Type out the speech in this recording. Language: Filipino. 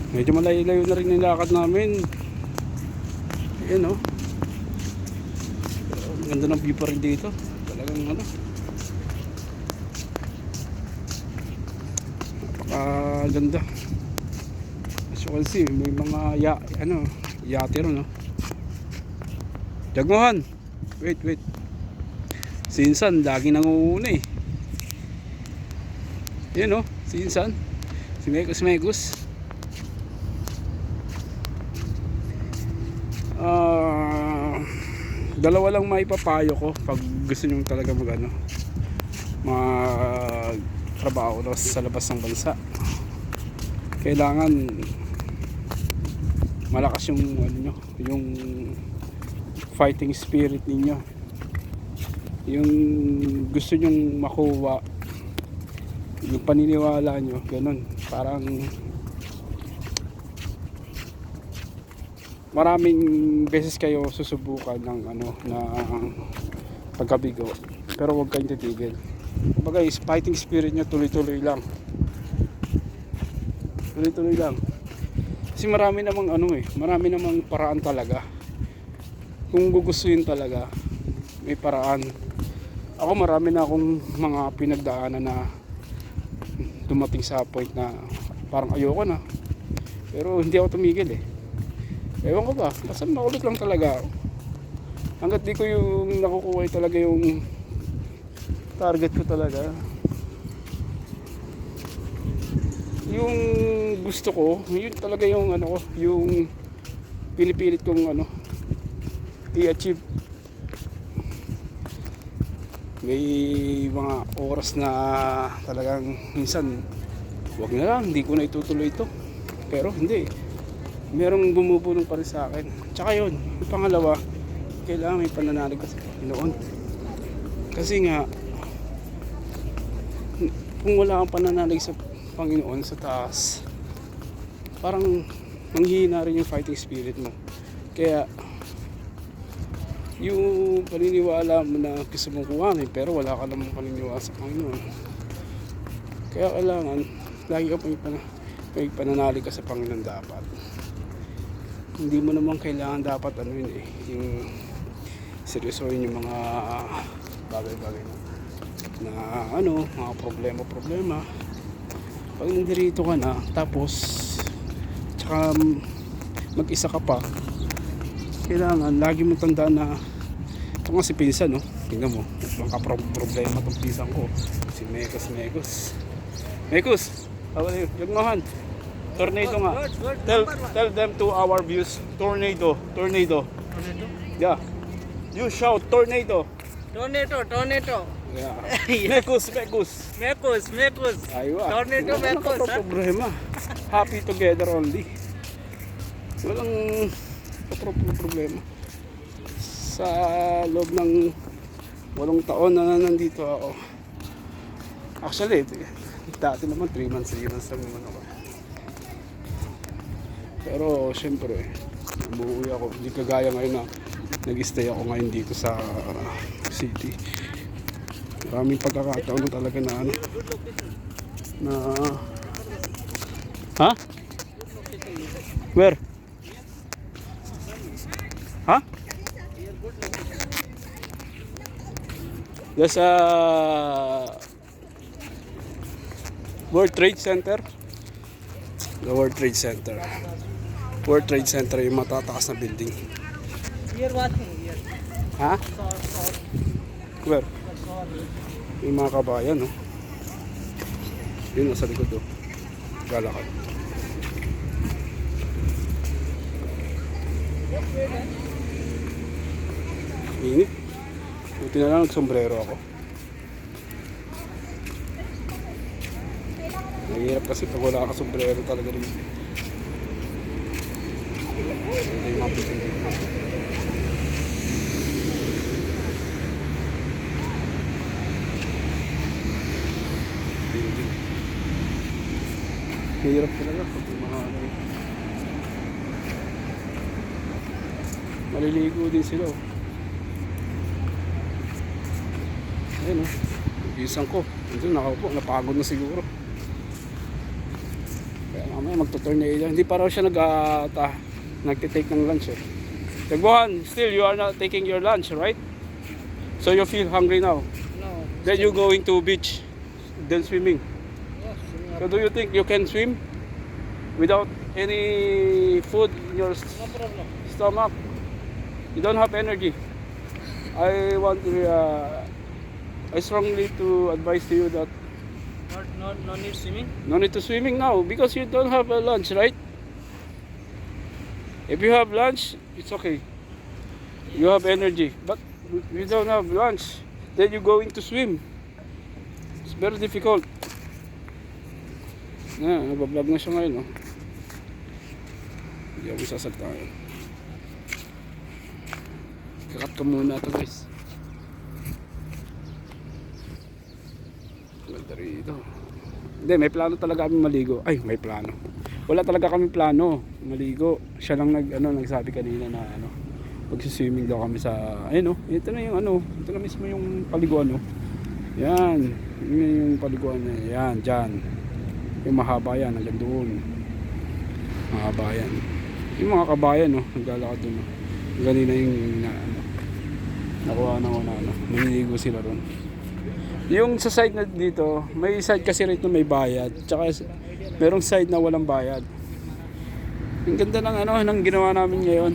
Medyo malayo-layo na rin yung lakad namin. Ayan, oh. Ang ganda ng view pa rin dito. Talagang ano, napakaganda. As you can see, may mga yate ron, no? Jagmohan, wait. Si Insan lagi nanguuna eh. Yan, no? Si Insan, si Megus. Dalawa lang maipapayo ko pag gusto nyo talaga magtrabaho sa labas ng bansa. Kailangan malakas yung fighting spirit ninyo, yung gusto nyong makuha, yung paniniwala nyo, ganun. Parang maraming beses kayo susubukan ng na pagkabigo, pero huwag kayong titigil. Kumbaga, fighting spirit nyo, tuloy-tuloy lang. Kasi marami namang paraan talaga. Kung gugustuhin talaga, may paraan. Ako, marami na akong mga pinagdaanan na dumating sa point na parang ayoko na, pero hindi ako tumigil eh. Ewan ko ba, basta makulit lang talaga ako. Hanggat di ko yung nakukuha talaga yung target ko talaga, yung gusto ko, yun talaga yung yung pinipilit kong i-achieve. May mga oras na talagang minsan wag na lang, hindi ko na itutuloy ito, pero hindi, merong bumubulong pa rin sa akin. Tsaka yun, yung pangalawa, kailangan may pananalig ka sa Panginoon. Kasi nga, kung wala kang pananalig sa Panginoon sa taas, parang manghihina rin yung fighting spirit mo. Kaya yung paniniwala mo na gusto mong kuhanin, pero wala ka namang paniniwala sa Panginoon, kaya kailangan lagi ka may pananalig ka sa Panginoon. Dapat hindi mo naman kailangan dapat yung seryosohin yung mga bagay-bagay na mga problema. Pag nandirito ka na, tapos tsaka mag-isa ka pa, kailangan lagi mo tandaan na ito nga si Pinsan, no? Tingnan mo, problema itong pinsan ko, si Megus. How are you? Yagmahan, tornado nga. Tell them to our views, tornado. Yeah, you shout tornado. Yeah. Megus. Aywa. Tornado, Megus. Problema. Happy together only. Walang problema. Sa loob ng 8 taon na nandito ako. Actually, dati naman 3 months lang naman ako. Pero syempre, umuwi ako. Hindi kagaya ngayon na nag-stay ako ngayon dito sa city. Maraming pagkakataon na talaga na ha? Where? Ha? There's a World Trade Center. The World Trade Center. World Trade Center yung matataas na building. Here watching here. Ha? Where? Yung mga kabayan, no? Yun, nasa likod, oh. Galakad. Init. Buti na lang nagsombrero ako. Mahirap kasi pag wala ka sombrero talaga rin. Ito yung mga pitin dito. Mahirap talaga pag mga maliligo din sila, oh. Ayan, oh. Isang ko. Ito, nakaupo. Napagod na siguro. Kaya Magto-tornado. Hindi pa raw siya nagtitake ng lunch eh. Tagbuhan, still you are not taking your lunch, right? So you feel hungry now. No. Then you going to beach, then swimming. Yes, So do you think you can swim without any food in your no problem. stomach? You don't have energy. I want to, I strongly to advise to you that No need swimming. no need to swimming now because you don't have a lunch, right? If you have lunch, it's okay. You have energy, but you don't have lunch. Then you going to swim. It's very difficult. Nagbablog na siya ngayon, no? Hindi ako sasagta ngayon. Kakat ko muna ito, guys. Ganda rito. Hindi, may plano talaga kami maligo. Ay, may plano. Wala talaga kami plano maligo. Siya lang nagsabi kanina na magsiswimming daw kami sa ayun, ito na yung ito na mismo yung paliguan, yan, yun yung paliguan niya, yan, dyan yung mahaba yan, hanggang doon mahaba yan, yung mga kabayan naglalakad doon, ganina yung nakuha na naniligo sila ron. Yung sa side na dito, may side kasi rito may bayad, tsaka merong side na walang bayad. Ang ganda ng ng ginawa namin ngayon.